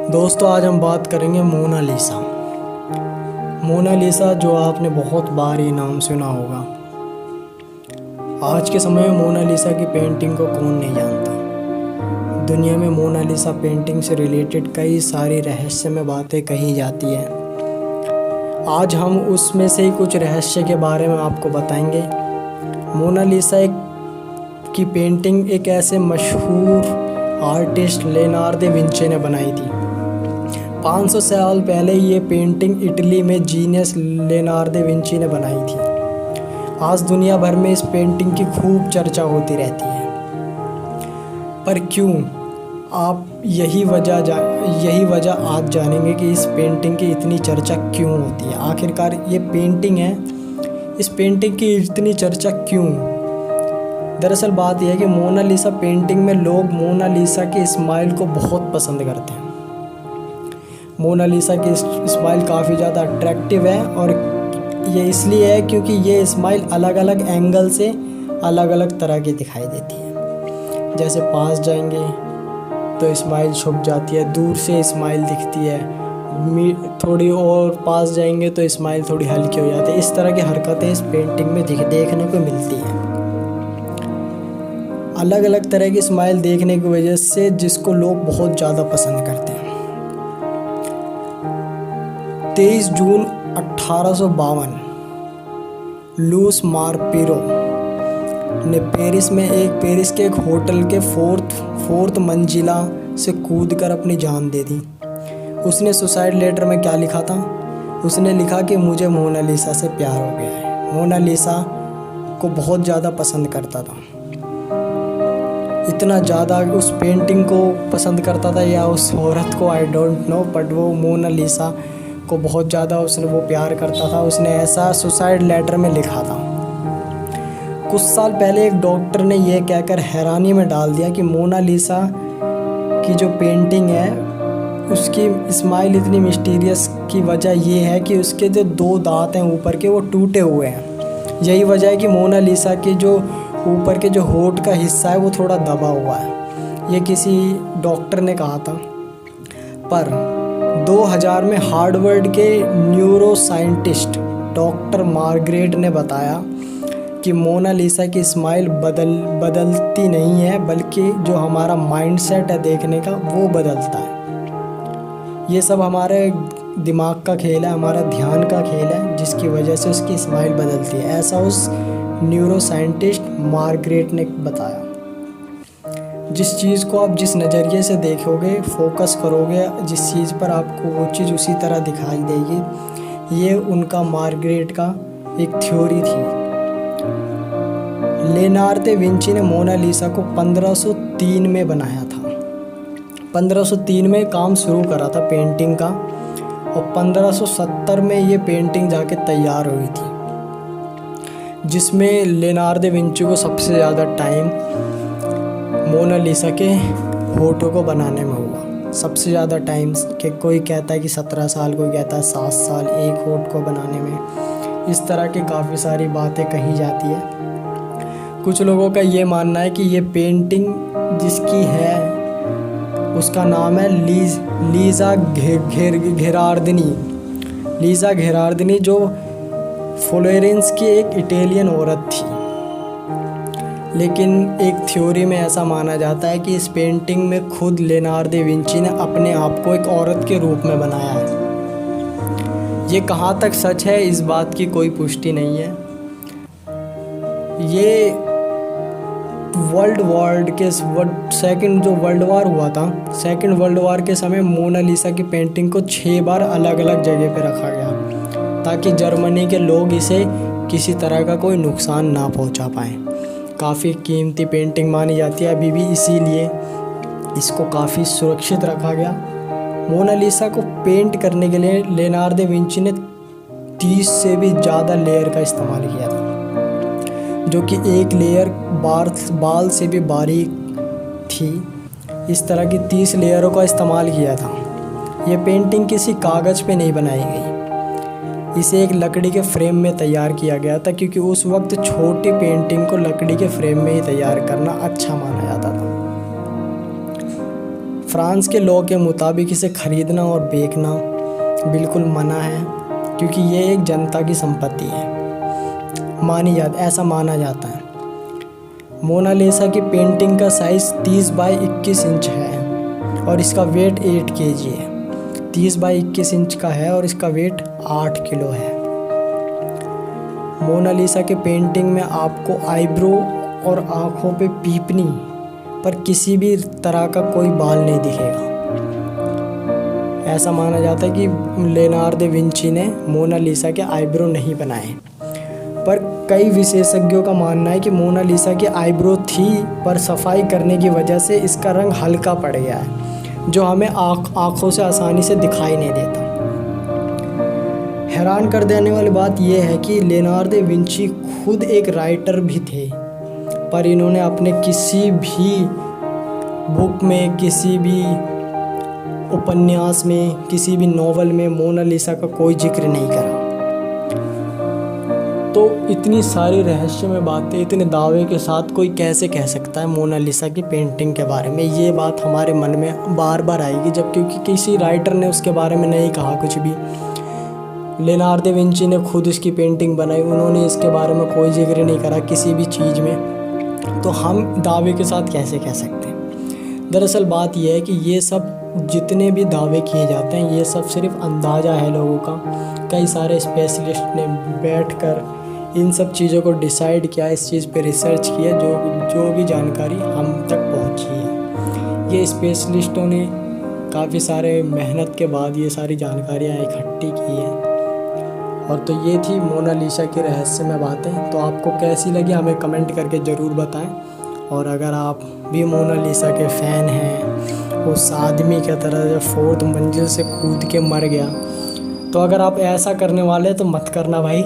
दोस्तों, आज हम बात करेंगे मोनालिसा। मोनालिसा जो आपने बहुत बार ये नाम सुना होगा। आज के समय में मोनालिसा की पेंटिंग को कौन नहीं जानता। दुनिया में मोनालिसा पेंटिंग से रिलेटेड कई सारी रहस्यमय बातें कही जाती हैं। आज हम उसमें से ही कुछ रहस्य के बारे में आपको बताएंगे। मोनालिसा की पेंटिंग एक ऐसे मशहूर आर्टिस्ट लियोनार्दो विंची ने बनाई थी। 500 साल पहले ये पेंटिंग इटली में जीनियस लियोनार्दो विंची ने बनाई थी। आज दुनिया भर में इस पेंटिंग की खूब चर्चा होती रहती है। पर क्यों, आप यही वजह आज जानेंगे कि इस पेंटिंग की इतनी चर्चा क्यों होती है। आखिरकार ये पेंटिंग है, इस पेंटिंग की इतनी चर्चा क्यों। दरअसल बात यह है कि मोनालिसा पेंटिंग में लोग मोनालिसा की स्माइल को बहुत पसंद करते हैं। मोनालिसा की स्माइल काफ़ी ज़्यादा अट्रैक्टिव है और ये इसलिए है क्योंकि ये स्माइल अलग अलग एंगल से अलग अलग तरह की दिखाई देती है। जैसे पास जाएंगे तो स्माइल छुप जाती है, दूर से स्माइल दिखती है, थोड़ी और पास जाएंगे तो स्माइल थोड़ी हल्की हो जाती है। इस तरह की हरकतें इस पेंटिंग में देखने को मिलती हैं। अलग अलग तरह की स्माइल देखने की वजह से जिसको लोग बहुत ज़्यादा पसंद करते हैं। 23 जून 1852 लूस मार्पिरो ने पेरिस के एक होटल के फोर्थ मंजिला से कूदकर अपनी जान दे दी। उसने सुसाइड लेटर में क्या लिखा था? उसने लिखा कि मुझे मोनालिसा से प्यार हो गया है। मोनालिसा को बहुत ज़्यादा पसंद करता था, इतना ज़्यादा उस पेंटिंग को पसंद करता था या उस औरत को, आई डोंट नो, बट वो मोनालिसा को बहुत ज़्यादा वो प्यार करता था। उसने ऐसा सुसाइड लेटर में लिखा था। कुछ साल पहले एक डॉक्टर ने यह कहकर हैरानी में डाल दिया कि मोनालिसा की जो पेंटिंग है उसकी स्माइल इतनी मिस्टीरियस की वजह यह है कि उसके जो 2 दांत हैं ऊपर के वो टूटे हुए हैं। यही वजह है कि मोनालिसा की जो ऊपर के जो होंठ का हिस्सा है वो थोड़ा दबा हुआ है। ये किसी डॉक्टर ने कहा था। पर 2000 में हार्वर्ड के न्यूरो साइंटिस्ट डॉक्टर मार्गरेट ने बताया कि मोनालिसा की स्माइल बदलती नहीं है, बल्कि जो हमारा माइंडसेट है देखने का वो बदलता है। ये सब हमारे दिमाग का खेल है, हमारा ध्यान का खेल है, जिसकी वजह से उसकी स्माइल बदलती है। ऐसा उस न्यूरो साइंटिस्ट मार्गरेट ने बताया। जिस चीज़ को आप जिस नज़रिए से देखोगे, फोकस करोगे, जिस चीज़ पर आपको वो चीज़ उसी तरह दिखाई देगी। ये उनका मार्गरेट का एक थ्योरी थी। लियोनार्दो विंची ने मोनालिसा को 1503 में बनाया था। 1503 में काम शुरू करा था पेंटिंग का और 1570 में ये पेंटिंग जाके तैयार हुई थी, जिसमें लियोनार्दो विंची को सबसे ज़्यादा टाइम मोनालिसा के होठों को बनाने में हुआ। सबसे ज़्यादा टाइम के कोई कहता है कि 17 साल, कोई कहता है 7 साल एक होठ को बनाने में। इस तरह की काफ़ी सारी बातें कही जाती है। कुछ लोगों का ये मानना है कि ये पेंटिंग जिसकी है उसका नाम है लीज़ा घेरार्दिनी, जो फ्लोरेंस की एक इटालियन औरत थी। लेकिन एक थ्योरी में ऐसा माना जाता है कि इस पेंटिंग में खुद लियोनार्दो विंची ने अपने आप को एक औरत के रूप में बनाया है। ये कहाँ तक सच है, इस बात की कोई पुष्टि नहीं है। ये सेकंड जो वर्ल्ड वार हुआ था, सेकंड वर्ल्ड वार के समय मोनालिसा की पेंटिंग को 6 बार अलग अलग जगह पे रखा गया ताकि जर्मनी के लोग इसे किसी तरह का कोई नुकसान ना पहुंचा पाएँ। काफ़ी कीमती पेंटिंग मानी जाती है अभी भी, इसीलिए इसको काफ़ी सुरक्षित रखा गया। मोनालिसा को पेंट करने के लिए लियोनार्दो विंची ने 30 से भी ज़्यादा लेयर का इस्तेमाल किया था, जो कि एक लेयर बाल से भी बारीक थी। इस तरह की 30 लेयरों का इस्तेमाल किया था। यह पेंटिंग किसी कागज़ पे नहीं बनाई गई, इसे एक लकड़ी के फ्रेम में तैयार किया गया था, क्योंकि उस वक्त छोटी पेंटिंग को लकड़ी के फ्रेम में ही तैयार करना अच्छा माना जाता था। फ्रांस के लॉ के मुताबिक इसे खरीदना और बेचना बिल्कुल मना है, क्योंकि ये एक जनता की संपत्ति है, ऐसा माना जाता है। मोनालिसा की पेंटिंग का साइज़ 30 बाई 21 इंच है और इसका वेट 8 kg है। 30 बाई 21 इंच का है और इसका वेट 8 किलो है। मोनालिसा के पेंटिंग में आपको आईब्रो और आँखों पे पीपनी पर किसी भी तरह का कोई बाल नहीं दिखेगा। ऐसा माना जाता है कि लियोनार्डो दा विंची ने मोनालिसा के आईब्रो नहीं बनाए, पर कई विशेषज्ञों का मानना है कि मोनालिसा की आईब्रो थी, पर सफाई करने की वजह से इसका रंग हल्का पड़ गया है, जो हमें आँखों से आसानी से दिखाई नहीं देता। हैरान कर देने वाली बात यह है कि लियोनार्डो दा विंची खुद एक राइटर भी थे, पर इन्होंने अपने किसी भी बुक में, किसी भी उपन्यास में, किसी भी नॉवल में मोनालिसा का कोई जिक्र नहीं करा। तो इतनी सारी रहस्यमय बातें इतने दावे के साथ कोई कैसे कह सकता है मोनालिसा की पेंटिंग के बारे में? ये बात हमारे मन में बार बार आएगी, जब क्योंकि किसी राइटर ने उसके बारे में नहीं कहा कुछ भी। लियोनार्डो दा विंची ने खुद इसकी पेंटिंग बनाई, उन्होंने इसके बारे में कोई जिक्र नहीं करा किसी भी चीज़ में, तो हम दावे के साथ कैसे कह सकते हैं? दरअसल बात यह है कि ये सब जितने भी दावे किए जाते हैं, ये सब सिर्फ अंदाज़ा है लोगों का। कई सारे स्पेशलिस्ट ने बैठकर इन सब चीज़ों को डिसाइड किया, इस चीज़ पे रिसर्च किया, जो भी जानकारी हम तक पहुंची है। ये स्पेशलिस्टों ने काफ़ी सारे मेहनत के बाद ये सारी जानकारियाँ इकट्ठी की हैं। और तो ये थी मोनालिसा की रहस्यमय बातें। तो आपको कैसी लगी हमें कमेंट करके ज़रूर बताएं। और अगर आप भी मोनालिसा के फ़ैन हैं, उस आदमी की तरह जो 4th मंजिल से कूद के मर गया, तो अगर आप ऐसा करने वाले तो मत करना भाई।